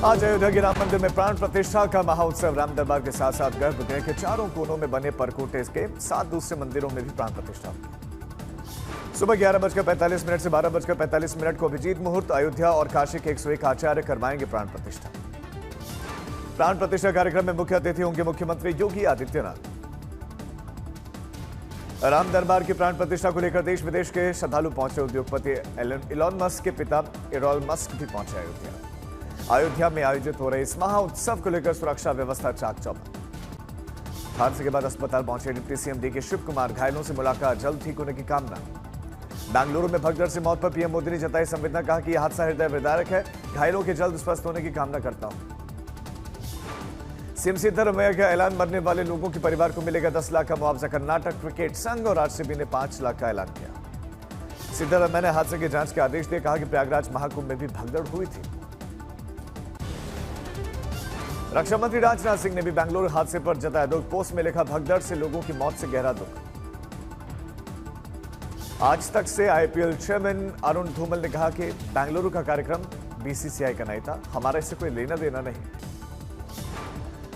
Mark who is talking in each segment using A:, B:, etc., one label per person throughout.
A: आज अयोध्या के राम मंदिर में प्राण प्रतिष्ठा का महाउत्सव। राम दरबार के साथ साथ गर्भगृह के चारों कोनों में बने परकोटे के 7 दूसरे मंदिरों में भी प्राण प्रतिष्ठा हुई। सुबह 11:45 से 12:45 को अभिजीत मुहूर्त। अयोध्या और काशी के 101 आचार्य करवाएंगे प्राण प्रतिष्ठा। प्राण प्रतिष्ठा कार्यक्रम में मुख्य अतिथि होंगे मुख्यमंत्री योगी आदित्यनाथ। राम दरबार की प्राण प्रतिष्ठा को लेकर देश विदेश के श्रद्धालु पहुंचे। उद्योगपति इलॉन मस्क के पिता एरॉल मस्क भी पहुंचे अयोध्या में आयोजित हो रहे इस महाउत्सव को लेकर सुरक्षा व्यवस्था चाक चौबंद। हादसे के बाद अस्पताल पहुंचे deputy CM DK Shivakumar. घायलों से मुलाकात, जल्द ठीक होने की कामना। बेंगलुरु में भगदड़ से मौत पर पीएम मोदी ने जताई संवेदना। कहा कि यह हादसा हृदय विदारक है। घायलों के जल्द स्वस्थ होने की कामना करता हूं। सीएम सिद्धरामैया का ऐलान। मरने वाले लोगों के परिवार को मिलेगा 10 लाख का मुआवजा। कर्नाटक क्रिकेट संघ और आरसीबी ने 5 लाख का ऐलान किया। सिद्धरामैया ने हादसे की जांच के आदेश दिए। कहा कि प्रयागराज महाकुंभ में भी भगदड़ हुई थी। रक्षा मंत्री राजनाथ सिंह ने भी बेंगलुरु हादसे पर जताया दुख। पोस्ट में लिखा, भगदड़ से लोगों की मौत से गहरा दुख। आज तक से आईपीएल चेयरमैन अरुण धूमल ने कहा कि बेंगलुरु का कार्यक्रम बीसीसीआई का नहीं था, हमारा इससे कोई लेना देना नहीं।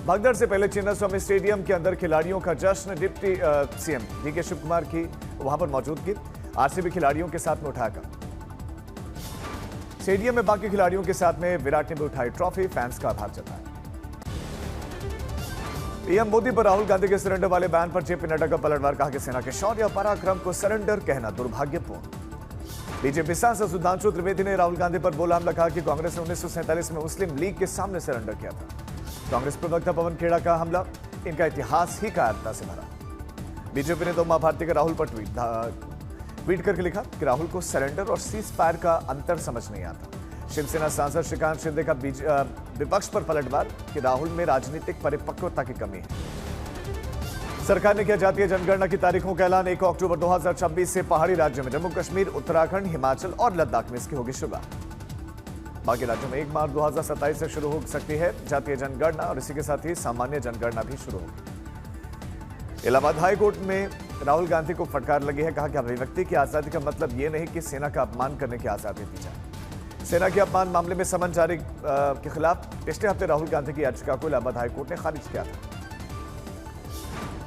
A: भगदड़ से पहले चिन्नास्वामी स्टेडियम के अंदर खिलाड़ियों का जश्न। Deputy CM DK Shivakumar की वहां पर मौजूदगी। आरसीबी खिलाड़ियों के साथ में उठाकर स्टेडियम में बाकी खिलाड़ियों के साथ में विराट ने भी उठाई ट्रॉफी। फैंस का आभार जताया। पीएम मोदी पर राहुल गांधी के सरेंडर वाले बयान पर जेपी नड्डा का पलटवार। कहा कि सेना के शौर्य और पराक्रम को सरेंडर कहना दुर्भाग्यपूर्ण। बीजेपी सांसद सुधांशु त्रिवेदी ने राहुल गांधी पर बोला हमला। कहा कि कांग्रेस ने 1947 में मुस्लिम लीग के सामने सरेंडर किया था। कांग्रेस प्रवक्ता पवन खेड़ा का हमला, इनका इतिहास ही कायरता से भरा। बीजेपी ने तो उमा भारती का राहुल पर ट्वीट करके लिखा कि राहुल को सरेंडर और सीज फायर का अंतर समझ नहीं आता। शिवसेना सांसद श्रीकांत शिंदे का विपक्ष पर पलटवार कि राहुल में राजनीतिक परिपक्वता की कमी है। सरकार ने किया जातीय जनगणना की तारीखों का ऐलान। 1 अक्टूबर 2026 से पहाड़ी राज्यों में जम्मू कश्मीर, उत्तराखंड, हिमाचल और लद्दाख में इसकी होगी शुरुआत। बाकी राज्यों में 1 मार्च 2027 से शुरू हो सकती है जातीय जनगणना और इसी के साथ ही सामान्य जनगणना भी शुरू होगी। इलाहाबाद हाईकोर्ट में राहुल गांधी को फटकार लगी है। कहा कि अभिव्यक्ति की आजादी का मतलब यह नहीं कि सेना का अपमान करने की आजादी दी जाए। सेना के अपमान मामले में समन जारी के खिलाफ पिछले हफ्ते राहुल गांधी की याचिका को इलाहाबाद हाईकोर्ट ने खारिज किया था।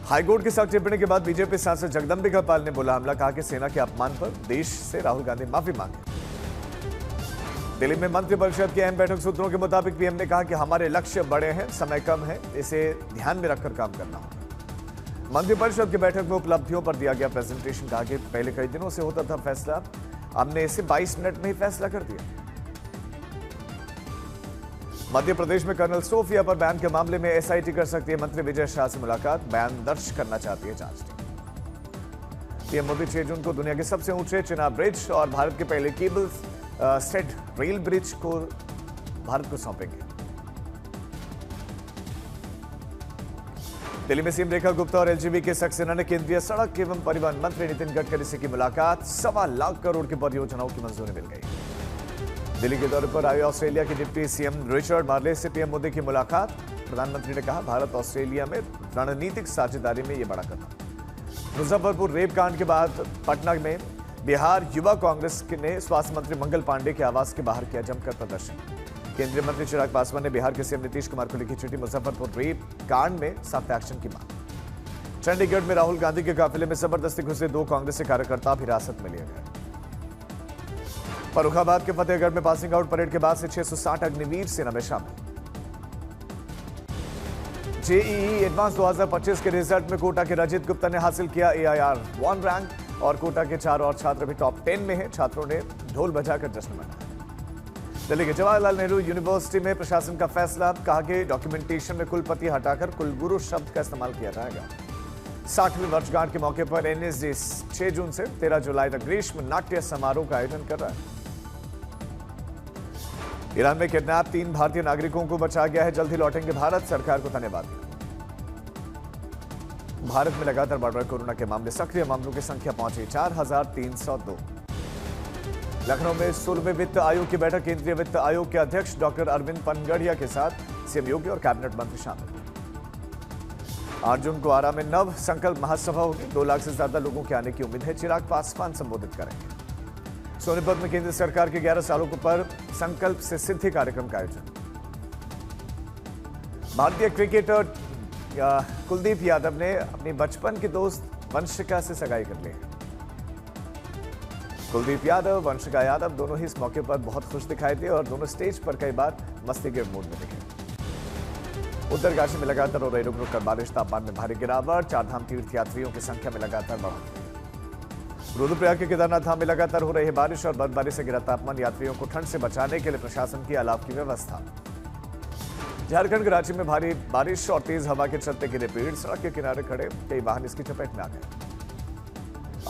A: हाईकोर्ट की सख्त टिप्पणी के बाद बीजेपी सांसद जगदंबिका पाल ने बोला हमला। कहा कि सेना के अपमान पर देश से राहुल गांधी माफी मांगे। दिल्ली में मंत्रिपरिषद की अहम बैठक। सूत्रों के मुताबिक पीएम ने कहा कि हमारे लक्ष्य बड़े हैं, समय कम है, इसे ध्यान में रखकर काम करना होगा। मंत्रिपरिषद की बैठक में उपलब्धियों पर दिया गया प्रेजेंटेशन। कहा कि पहले कई दिनों से होता था फैसला, हमने इसे 22 मिनट में ही फैसला कर दिया। मध्य प्रदेश में कर्नल सोफिया पर बयान के मामले में एसआईटी कर सकती है मंत्री विजय शाह से मुलाकात। बयान दर्ज करना चाहती है जांच टीम। पीएम मोदी 6 जून को दुनिया के सबसे ऊंचे चिनाब ब्रिज और भारत के पहले केबल स्टेड रेल ब्रिज को भारत को सौंपेंगे। दिल्ली में सीएम रेखा गुप्ता और एलजीबी के सक्सेना ने केंद्रीय सड़क एवं परिवहन मंत्री नितिन गडकरी से की मुलाकात। 1.25 लाख करोड़ की परियोजनाओं की मंजूरी मिल गई। दिल्ली के दौरे पर आए ऑस्ट्रेलिया के डिप्टी सीएम रिचर्ड मार्ले से पीएम मोदी की मुलाकात। प्रधानमंत्री ने कहा भारत ऑस्ट्रेलिया में रणनीतिक साझेदारी में यह बड़ा कदम। मुजफ्फरपुर रेप कांड के बाद पटना में बिहार युवा कांग्रेस ने स्वास्थ्य मंत्री मंगल पांडे के आवास के बाहर किया जमकर प्रदर्शन। केंद्रीय मंत्री चिराग पासवान ने बिहार के सीएम नीतीश कुमार को लिखी चिट्ठी। मुजफ्फरपुर रेप कांड में सख्त एक्शन की मांग। चंडीगढ़ में राहुल गांधी के काफिले में जबरदस्ती घुसे 2 कांग्रेसी कार्यकर्ता हिरासत में लिए गए। फर्रुखाबाद के फतेहगढ़ में पासिंग आउट परेड के बाद से 660 अग्निवीर सेना में शामिल। जेईई एडवांस 2025 के रिजल्ट में कोटा के रजित गुप्ता ने हासिल किया AIR 1 रैंक और कोटा के 4 और छात्र भी टॉप 10 में हैं। छात्रों ने ढोल बजाकर जश्न मनाया। दिल्ली के जवाहरलाल नेहरू यूनिवर्सिटी में प्रशासन का फैसला। कहा कि डॉक्यूमेंटेशन में कुलपति हटाकर कुलगुरु शब्द का इस्तेमाल किया जाएगा। 60वीं वर्षगांठ के मौके पर एनएसजी 6 जून से 13 जुलाई तक ग्रीष्म नाट्य समारोह का आयोजन कर रहा है। ईरान में किडनैप 3 भारतीय नागरिकों को बचा गया है। जल्द ही लौटेंगे भारत, सरकार को धन्यवाद। भारत में लगातार बढ़ रहे कोरोना के मामले। सक्रिय मामलों की संख्या पहुंची 4302। लखनऊ में 16वें वित्त आयोग की बैठक। केंद्रीय वित्त आयोग के अध्यक्ष डॉक्टर अरविंद पनगड़िया के साथ सीएम योगी और कैबिनेट मंत्री शामिल। 8 जून को आरा में नव संकल्प महासभा होगी। 2 लाख से ज्यादा लोगों के आने की उम्मीद है। चिराग पासवान संबोधित करेंगे। सोनीपत में केंद्र सरकार के 11 सालों पर संकल्प से सिद्धि कार्यक्रम का आयोजन। भारतीय क्रिकेटर कुलदीप यादव ने अपनी बचपन के दोस्त वंशिका से सगाई कर ली। कुलदीप यादव, वंशिका यादव दोनों ही इस मौके पर बहुत खुश दिखाई दिए और दोनों स्टेज पर कई बार मस्ती के मूड में दिखे। उत्तरकाशी में लगातार हो रही रुक रुक कर बारिश, तापमान में भारी गिरावट, चारधाम तीर्थ यात्रियों की संख्या में लगातार बढ़ोतरी। रुद्रप्रयाग के केदारनाथ धाम में लगातार हो रही बारिश और बर्फबारी से गिरा तापमान, यात्रियों को ठंड से बचाने के लिए प्रशासन की अलाव की व्यवस्था। झारखंड के रांची में भारी बारिश और तेज हवा के चलते गिरे पेड़, सड़क के किनारे खड़े कई वाहन इसकी चपेट में आ गए।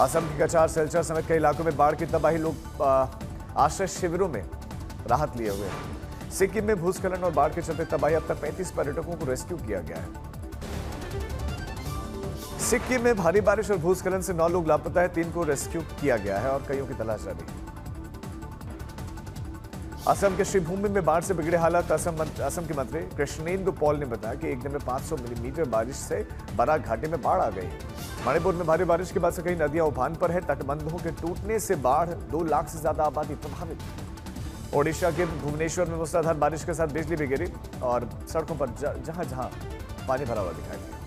A: असम के कचार, सिलचर समेत कई इलाकों में बाढ़ की तबाही, लोग आश्रय शिविरों में राहत लिए हुए हैं। सिक्किम में भूस्खलन और बाढ़ के चलते तबाही, अब तक 35 पर्यटकों को रेस्क्यू किया गया है। सिक्किम में भारी बारिश और भूस्खलन से 9 लोग लापता है, 3 को रेस्क्यू किया गया है और कईयों की तलाश जारी है। असम के श्रीभूमि में बाढ़ से बिगड़े हालात, असम के मंत्री कृष्णेंदु पॉल ने बताया कि एक दिन में 500 मिलीमीटर बारिश से बराक घाटी में बाढ़ आ गई। मणिपुर में भारी बारिश के बाद से कई नदियां उफान पर है, तटबंधों के टूटने से बाढ़, 2 लाख से ज्यादा आबादी प्रभावित। ओडिशा के भुवनेश्वर में मूसलाधार बारिश के साथ बिजली भी गिरी और सड़कों पर जहां जहां पानी भरा हुआ दिखाई दिया।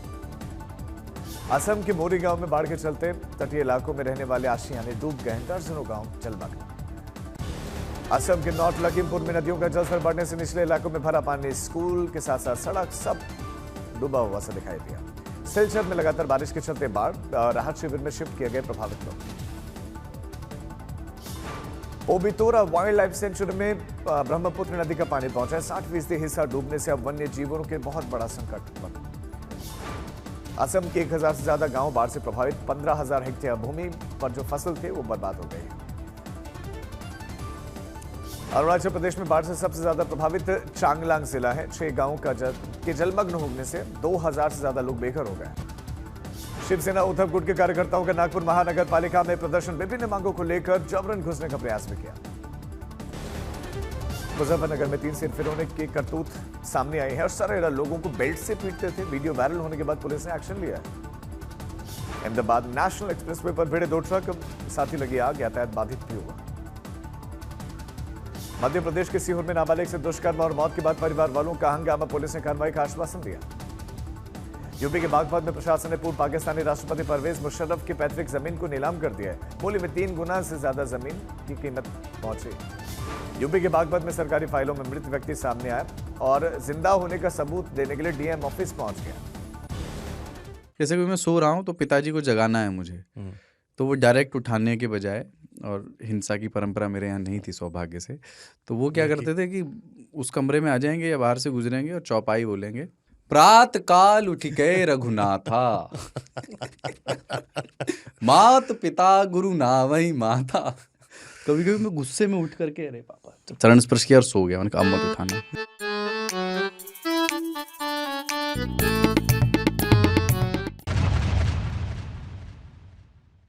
A: असम के मोरी गांव में बाढ़ के चलते तटीय इलाकों में रहने वाले आशियाने डूब गए, दर्जनों गांव जलमग्न। असम के नॉर्थ लखीमपुर में नदियों का जलस्तर बढ़ने से निचले इलाकों में भरा पानी, स्कूल के साथ साथ सड़क सब डूबा हुआ सा दिखाई दिया। सिलचर में लगातार बारिश के चलते बाढ़, राहत शिविर में शिफ्ट किए गए प्रभावित लोग। ओबितोरा वाइल्ड लाइफ सेंचुरी में ब्रह्मपुत्र नदी का पानी पहुंचा है, 60% हिस्सा डूबने से अब वन्य जीवों के बहुत बड़ा संकट बना। असम के 1000 से ज्यादा गांव बाढ़ से प्रभावित, 15,000 हेक्टेयर भूमि पर जो फसल थे वो बर्बाद हो गई। अरुणाचल प्रदेश में बाढ़ से सबसे ज्यादा प्रभावित चांगलांग जिला है। 6 गांवों के जलमग्न होने से 2000 से ज्यादा लोग बेघर हो गए। शिवसेना उद्धव गुट के कार्यकर्ताओं का नागपुर महानगर पालिका में प्रदर्शन, विभिन्न मांगों को लेकर जबरन घुसने का प्रयास भी किया। मुजफ्फरनगर में 3 सिरफिरों की करतूत सामने आई है और सरेआम लोगों को बेल्ट से पीटते थे। वीडियो वायरल होने के बाद पुलिस ने एक्शन लिया है। अहमदाबाद नेशनल एक्सप्रेसवे पर भिड़े 2 ट्रक, साथ ही लगी आग, यातायात बाधित भी हुआ। मध्य प्रदेश के सीहोर में नाबालिग से दुष्कर्म और मौत के बाद परिवार वालों का हंगामा, पुलिस ने कार्रवाई का आश्वासन दिया। यूपी के बागपत में प्रशासन ने पूर्व पाकिस्तानी राष्ट्रपति परवेज मुशर्रफ की पैतृक जमीन को नीलाम कर दिया है। मूल्य में 3 गुना से ज्यादा जमीन की कीमत पहुंची। यूपी के बागपत में सरकारी फाइलों में मृत व्यक्ति सामने आया और जिंदा होने का सबूत देने के लिए डीएम ऑफिस पहुंच गया।
B: जैसे कि मैं सो रहा हूँ तो पिताजी को जगाना है मुझे, तो वो डायरेक्ट उठाने के बजाय, और हिंसा की परंपरा मेरे यहाँ नहीं थी सौभाग्य से, तो वो क्या करते थे कि उस कमरे में आ जाएंगे या बाहर से गुजरेंगे और चौपाई बोलेंगे, प्रात काल उठ गए रघुनाथा मात पिता गुरु नावई माता। कभी कभी मैं गुस्से में उठ करके अरे पापा, चरण स्पर्श किया और सो गया। मैंने कहा अब मत उठाना।